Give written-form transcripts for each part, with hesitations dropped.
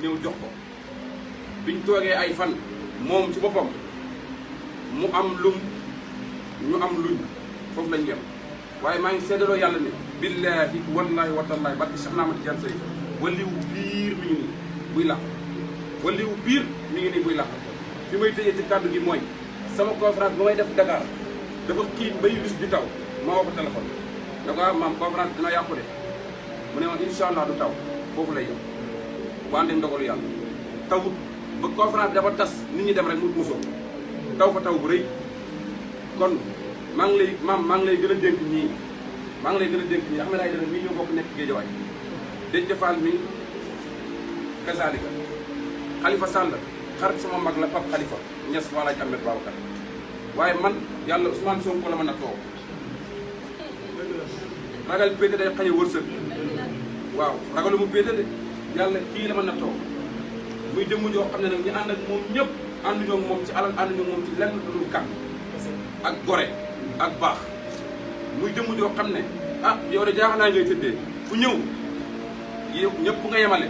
ñëw jox ko biñ toogee ay fan moom ci boppam mu am lum ñu am luñ foofu lañ yem waaye maa ngi seedaloo yàlla ne billaahi wallaahi watallaahi barki Cheikh Ahmad Tidiane Seydou waliwu piir mi ngi nii buy làq waliwu piir mi ngi nii buy làq fi may tëjee ci kàddu gi mooy sama conférence ba may def Dakar dafa kii bay bis di taw ma woo ko téléphone da ko maam conférence dina yàqu de mu ne ma incha allah du taw foofu lay yem wante ndogalu yàlla tawut ba conférence dafa tas nit ñi dem rek mu musoo taw fa taw bu rëy kon maa ngi lay gën a dénk ñii maa ngi lay gën a dénk ñii Ahmed Aïdara mii ñoo bokk nekk Géejawaay Déthié Fall mi kazalika Khalifa Sall xarit sama mag la Pape Khalifa Niass wala ci Ahmed Babacar waaye man yàlla Ousmane Sonko la ma nattoo ragal pété day xañe wërsëg waaw ragalu mu pété de yàlla kii la ma nattoo muy jëmm joo xam ne nag ñi ànd ak moom ñëpp ànduñoo ak moom ci alal ànduñoo ak moom ci lenn lu dul kàddu ak gore ak baax muy jëmm joo xam ne ah yow de jaaxal naa ngay tëddee fu ñëw yow ñëpp nga yemale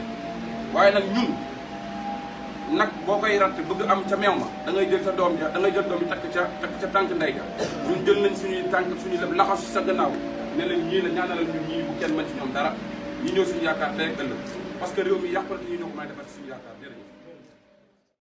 waaye nag ñun nag boo koy ratt bëgg am ca meew ma da ngay jël sa doom ja da ngay jël doom yi takk ca tànk ndey ga ñun jël nañ suñuy tànk suñuy lépp laxasu sa gannaaw ne leen ñii la ñaanalal ñun ñii bu kenn mën ci ñoom dara ñi ñëw suñu yaakaar tey ak ëllëg parce que réew mi yàqu na te ñu ñoo ko may defar ci suñu yaakaar jërëjëf